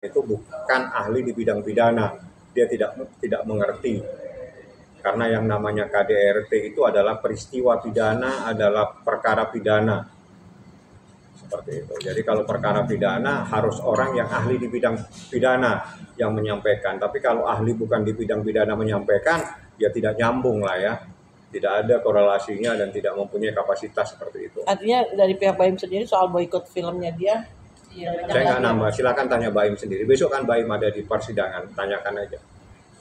itu bukan ahli di bidang pidana, dia tidak mengerti. Karena yang namanya KDRT itu adalah peristiwa pidana, adalah perkara pidana. Seperti itu. Jadi kalau perkara pidana harus orang yang ahli di bidang pidana yang menyampaikan. Tapi kalau ahli bukan di bidang pidana menyampaikan, ya tidak nyambung lah ya. Tidak ada korelasinya dan tidak mempunyai kapasitas seperti itu. Artinya dari pihak Baim sendiri soal boikot filmnya dia, saya nggak nambah, silakan tanya Baim sendiri. Besok kan Baim ada di persidangan, tanyakan aja.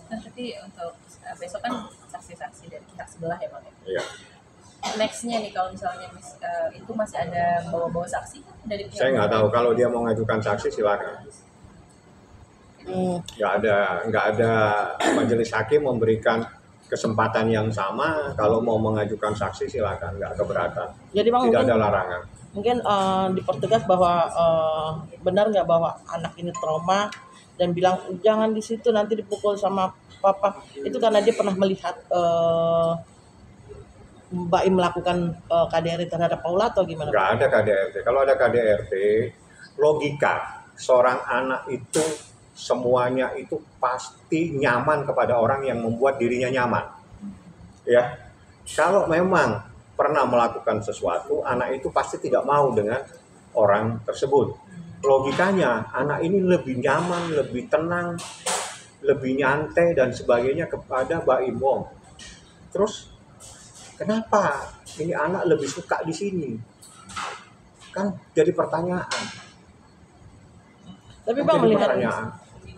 Nah, tapi untuk besok kan saksi-saksi dari pihak sebelah ya Bang? Iya. Nextnya nih kalau misalnya itu masih ada bawa-bawa saksi dari pihak? Saya nggak tahu, kalau dia mau ngajukan saksi silakan. Nggak ada majelis hakim memberikan kesempatan yang sama. Kalau mau mengajukan saksi silakan, nggak keberatan. Jadi Bang, tidak ada larangan. Mungkin dipertegas bahwa benar nggak bahwa anak ini trauma dan bilang jangan di situ nanti dipukul sama papa, itu karena dia pernah melihat Mbak Im melakukan KDRT terhadap Paula atau gimana? Nggak ada KDRT. Kalau ada KDRT, logika seorang anak itu semuanya itu pasti nyaman kepada orang yang membuat dirinya nyaman. Ya, kalau memang pernah melakukan sesuatu, anak itu pasti tidak mau dengan orang tersebut. Logikanya, anak ini lebih nyaman, lebih tenang, lebih nyantai dan sebagainya kepada Mbak Im Wong. Terus, kenapa ini anak lebih suka di sini? Kan jadi pertanyaan. Tapi Bang melihat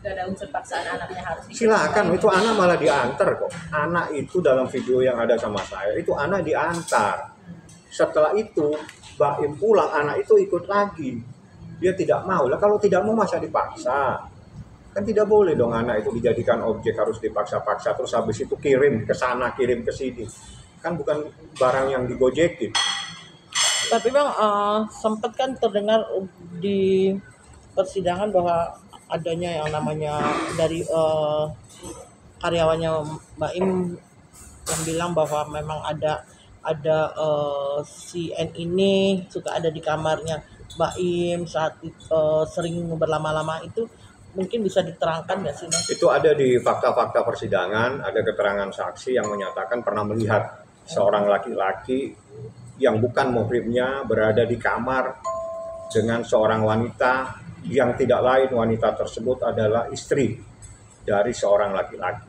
tidak ada unsur paksaan anaknya harus silakan, itu anak malah diantar kok. Anak itu dalam video yang ada sama saya, itu anak diantar. Setelah itu, Mbak Im pulang, anak itu ikut lagi. Dia tidak mau. Lah kalau tidak mau masa dipaksa? Kan tidak boleh dong anak itu dijadikan objek, harus dipaksa-paksa. Terus habis itu kirim ke sana, kirim ke sini. Kan bukan barang yang digojekin. Tapi Bang, sempat kan terdengar di persidangan bahwa adanya yang namanya dari karyawannya Mbak Im yang bilang bahwa memang ada si N ini suka ada di kamarnya Mbak Im saat sering berlama-lama, itu mungkin bisa diterangkan nggak sih Mas? Itu ada di fakta-fakta persidangan, ada keterangan saksi yang menyatakan pernah melihat seorang laki-laki yang bukan muhrimnya berada di kamar dengan seorang wanita yang tidak lain, wanita tersebut adalah istri dari seorang laki-laki.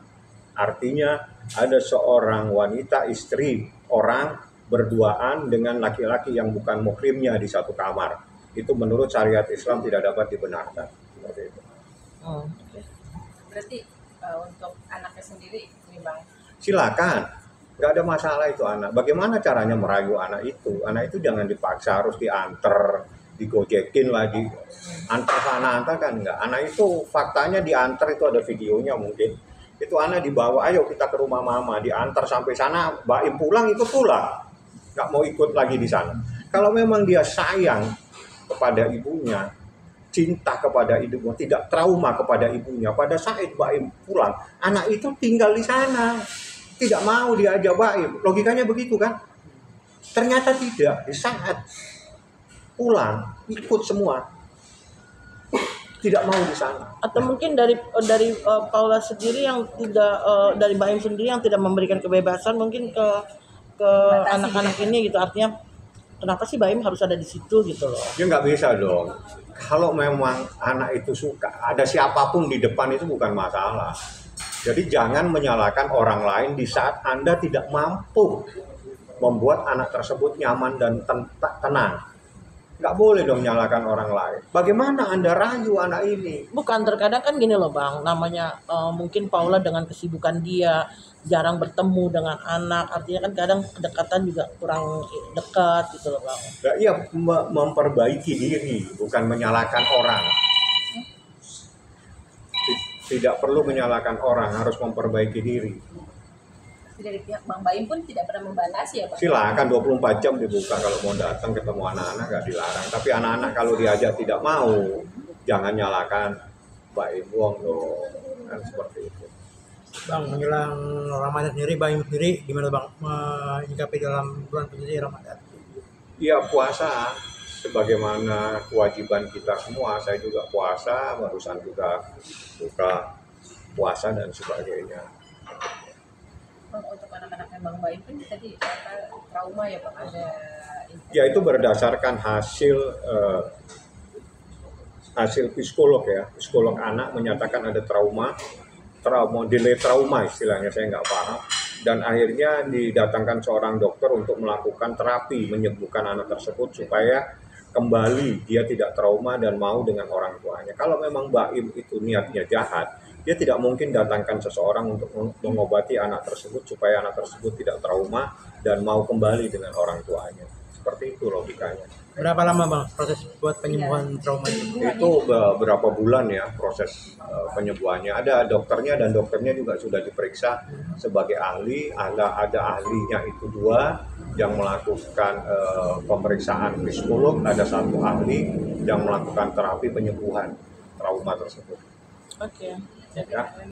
Artinya ada seorang wanita istri orang berduaan dengan laki-laki yang bukan muhrimnya di satu kamar. Itu menurut syariat Islam tidak dapat dibenarkan. Seperti itu. Berarti untuk anaknya sendiri ini Bang? Silakan, nggak ada masalah itu anak. Bagaimana caranya merayu anak itu? Anak itu jangan dipaksa harus diantar, digojekin lagi, antar sana antar kan enggak. Anak itu faktanya diantar, itu ada videonya mungkin. Itu anak dibawa, ayo kita ke rumah mama, diantar sampai sana, Mbak Im pulang itu pulang, nggak mau ikut lagi di sana. Kalau memang dia sayang kepada ibunya, cinta kepada ibunya, tidak trauma kepada ibunya, pada saat Mbak Im pulang, anak itu tinggal di sana, tidak mau diajak Mbak Im. Logikanya begitu kan? Ternyata tidak, di saat pulang ikut semua, tidak mau di sana. Atau mungkin dari Paula sendiri yang tidak dari Mbak Im sendiri yang tidak memberikan kebebasan mungkin ke anak-anak ini gitu, artinya kenapa sih Mbak Im harus ada di situ gitu loh? Ya nggak bisa dong. Kalau memang anak itu suka, ada siapapun di depan itu bukan masalah. Jadi jangan menyalahkan orang lain di saat Anda tidak mampu membuat anak tersebut nyaman dan tenang. Nggak boleh dong nyalakan orang lain. Bagaimana Anda rayu anak ini? Bukan, terkadang kan gini loh Bang, namanya mungkin Paula dengan kesibukan dia jarang bertemu dengan anak, artinya kan kadang kedekatan juga kurang dekat gitu loh Bang. Nah, iya, memperbaiki diri, bukan menyalahkan orang. Tidak perlu menyalahkan orang, harus memperbaiki diri. Dari pihak Bang Baim pun tidak pernah membatasi ya Pak? Silakan 24 jam dibuka, kalau mau datang ketemu anak-anak nggak dilarang. Tapi anak-anak kalau diajak tidak mau, jangan nyalakan Mbak Im Wong loh, kan seperti itu. Bang, menjelang Ramadan sendiri, Baim sendiri gimana Bang menyikapi dalam bulan suci Ramadan? Iya, puasa sebagaimana kewajiban kita semua. Saya juga puasa, barusan juga buka puasa dan sebagainya. Bang, untuk anak-anaknya Bang Baim kan tadi trauma ya Bang, ada Ya itu berdasarkan hasil psikolog ya. Psikolog anak menyatakan ada delay trauma istilahnya, saya nggak paham. Dan akhirnya didatangkan seorang dokter untuk melakukan terapi menyembuhkan anak tersebut supaya kembali dia tidak trauma dan mau dengan orang tuanya. Kalau memang Baim itu niatnya jahat, dia tidak mungkin datangkan seseorang untuk mengobati anak tersebut supaya anak tersebut tidak trauma dan mau kembali dengan orang tuanya. Seperti itu logikanya. Berapa lama Bang proses buat penyembuhan trauma itu? Itu berapa bulan ya proses penyembuhannya. Ada dokternya dan dokternya juga sudah diperiksa sebagai ahli. Ada ahlinya itu 2 yang melakukan pemeriksaan psikolog, ada 1 ahli yang melakukan terapi penyembuhan trauma tersebut. Oke. Ya.